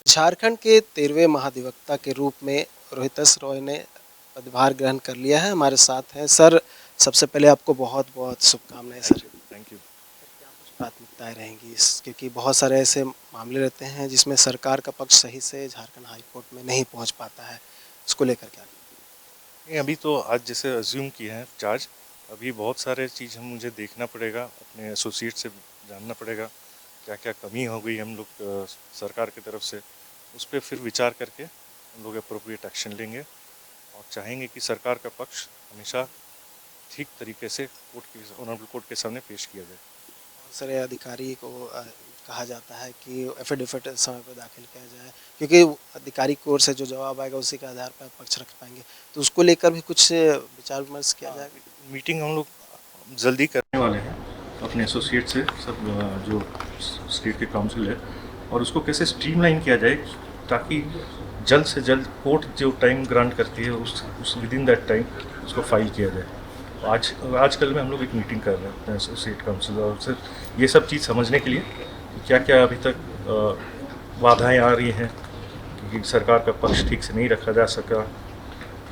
झारखंड के 13वें महाधिवक्ता के रूप में रोहितस रॉय ने पदभार ग्रहण कर लिया है। हमारे साथ हैं सर। सबसे पहले आपको बहुत बहुत शुभकामनाएं सर। Thank you. क्या कुछ प्राथमिकताएं रहेंगी क्योंकि बहुत सारे ऐसे मामले रहते हैं जिसमें सरकार का पक्ष सही से झारखंड हाई कोर्ट में नहीं पहुंच पाता है, इसको लेकर क्या? अभी तो आज जैसे अज्यूम किए हैं चार्ज, अभी बहुत सारे चीज़ हम मुझे देखना पड़ेगा, अपने एसोसिएट से जानना पड़ेगा क्या क्या कमी हो गई हम लोग सरकार की तरफ से, उस पर फिर विचार करके हम लोग अप्रोप्रिएट एक्शन लेंगे और चाहेंगे कि सरकार का पक्ष हमेशा ठीक तरीके से ऑनरेबल कोर्ट के सामने पेश किया जाए। बहुत सारे अधिकारी को कहा जाता है कि एफिडेविट समय पर दाखिल किया जाए, क्योंकि अधिकारी की ओर से जो जवाब आएगा उसी के आधार पर पक्ष रख पाएंगे, तो उसको लेकर भी कुछ विचार विमर्श किया जाएगा। मीटिंग हम लोग जल्दी करने वाले हैं अपने एसोसिएट से, सब जो स्टेट के काउंसिल है, और उसको कैसे स्ट्रीमलाइन किया जाए ताकि जल्द से जल्द कोर्ट जो टाइम ग्रांट करती है उस विद इन दैट टाइम उसको फाइल किया जाए। आजकल में हम लोग एक मीटिंग कर रहे हैं अपने एसोसिएट काउंसिल और सिर्फ ये सब चीज़ समझने के लिए कि क्या क्या अभी तक बाधाएं आ रही हैं कि सरकार का पक्ष ठीक से नहीं रखा जा सका,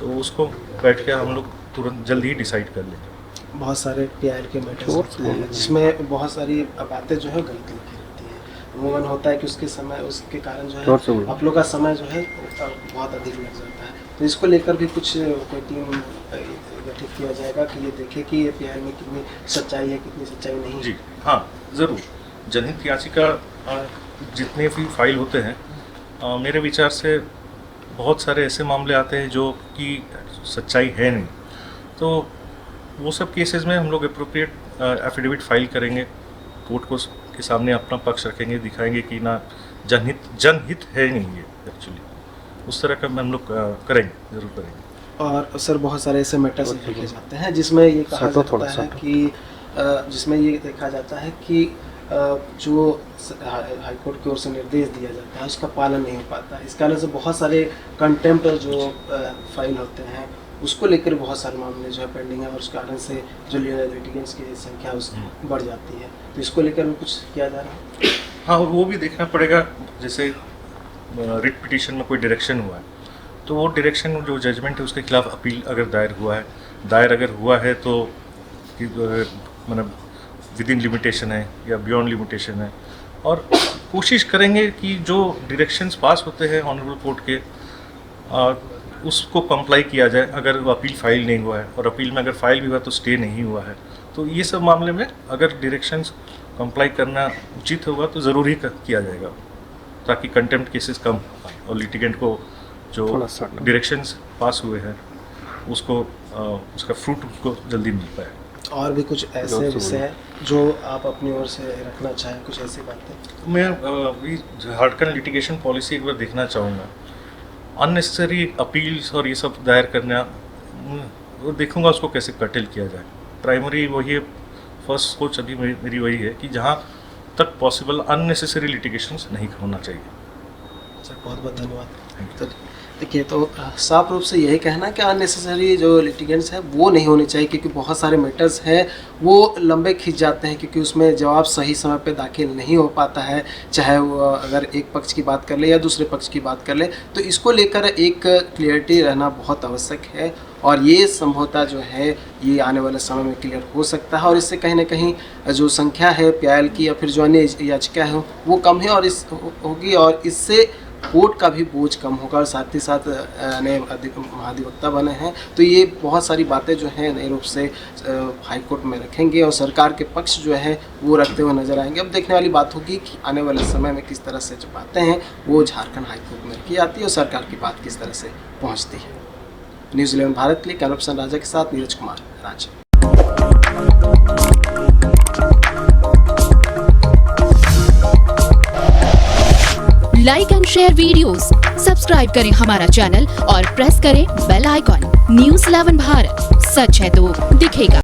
तो उसको बैठ के हम लोग तुरंत जल्द ही डिसाइड कर लेंगे। बहुत सारे पीआईएल के मैटर्स हैं जिसमें बहुत सारी बातें जो है गलत लिखी रहती है। अमूमन होता है कि उसके कारण जो है आप लोग का समय जो है बहुत अधिक लग जाता है, तो इसको लेकर भी कुछ कोई टीम गठित किया जाएगा कि ये देखे कि ये पीआईएल में कितनी सच्चाई है कितनी सच्चाई नहीं। जी हाँ, ज़रूर। जनहित याचिका जितने भी फाइल होते हैं, मेरे विचार से बहुत सारे ऐसे मामले आते हैं जो कि सच्चाई है नहीं, तो वो सब केसेस में हम लोग अप्रोप्रिएट एफिडेविट फाइल करेंगे, कोर्ट को के सामने अपना पक्ष रखेंगे, दिखाएंगे कि ना जनहित है नहीं ये एक्चुअली, उस तरह का हम लोग करेंगे, ज़रूर करेंगे। और सर बहुत सारे ऐसे मैटर्स देखे जाते हैं जिसमें ये कहा जाता है कि जिसमें ये देखा जाता है कि जो हाईकोर्ट की ओर से निर्देश दिया जाता है उसका पालन नहीं हो पाता है। इस कारण से बहुत सारे कंटेम्प्ट जो फाइल होते हैं उसको लेकर बहुत सारे मामले जो है पेंडिंग है, और उस कारण से जो लिटिगेंट्स की संख्या उसकी बढ़ जाती है, तो इसको लेकर भी कुछ किया जा रहा है। हाँ, वो भी देखना पड़ेगा। जैसे रिट पिटीशन में कोई डायरेक्शन हुआ है तो वो डायरेक्शन जो जजमेंट है उसके खिलाफ अपील अगर दायर अगर हुआ है तो मतलब विद इन लिमिटेशन है या बियॉन्ड लिमिटेशन है, और कोशिश करेंगे कि जो डायरेक्शंस पास होते हैं ऑनरेबल कोर्ट के उसको कंप्लाई किया जाए। अगर अपील फाइल नहीं हुआ है और अपील में अगर फाइल भी हुआ तो स्टे नहीं हुआ है, तो ये सब मामले में अगर डायरेक्शंस कंप्लाई करना उचित होगा तो ज़रूर ही किया जाएगा, ताकि कंटेम्प्ट केसेस कम और लिटिगेंट को जो डायरेक्शंस पास हुए हैं उसको उसका फ्रूट उसको जल्दी मिल पाए। और भी कुछ ऐसे विषय हैं जो आप अपनी ओर से रखना चाहें, कुछ ऐसी बातें? मैं झारखंड लिटिगेशन पॉलिसी एक बार देखना चाहूँगा। अननेसेसरी अपील्स और ये सब दायर करना, वो देखूँगा उसको कैसे कर्टेल किया जाए। प्राइमरी वही है, फर्स्ट सोच अभी मेरी वही है कि जहाँ तक पॉसिबल अननेसेसरी लिटिगेशंस नहीं होना चाहिए। सर बहुत बहुत धन्यवाद। देखिए, तो साफ रूप से यही कहना कि अननेसेसरी जो लिटिगेंट्स हैं वो नहीं होने चाहिए, क्योंकि बहुत सारे मैटर्स हैं वो लंबे खिंच जाते हैं क्योंकि उसमें जवाब सही समय पे दाखिल नहीं हो पाता है, चाहे वो अगर एक पक्ष की बात कर ले या दूसरे पक्ष की बात कर ले, तो इसको लेकर एक क्लियरिटी रहना बहुत आवश्यक है, और ये संभवतः जो है ये आने वाले समय में क्लियर हो सकता है, और इससे कहीं ना कहीं जो संख्या है पीआईएल की या फिर जो अन्य याचिका है वो कम है और होगी, और इससे कोर्ट का भी बोझ कम होगा, और साथ ही साथ नए महाधिवक्ता बने हैं तो ये बहुत सारी बातें जो हैं नए रूप से हाई कोर्ट में रखेंगे और सरकार के पक्ष जो है वो रखते हुए नजर आएंगे। अब देखने वाली बात होगी कि आने वाले समय में किस तरह से जो बातें हैं वो झारखंड हाई कोर्ट में रखी जाती है और सरकार की बात किस तरह से पहुँचती है। न्यूज़ 11 भारत के लिए कैमरा पर्सन राजा के साथ Neeraj Kumar, Ranchi. Like and share videos, subscribe करें हमारा चैनल और प्रेस करें बेल आइकॉन। न्यूज़ 11 भारत, सच है तो दिखेगा।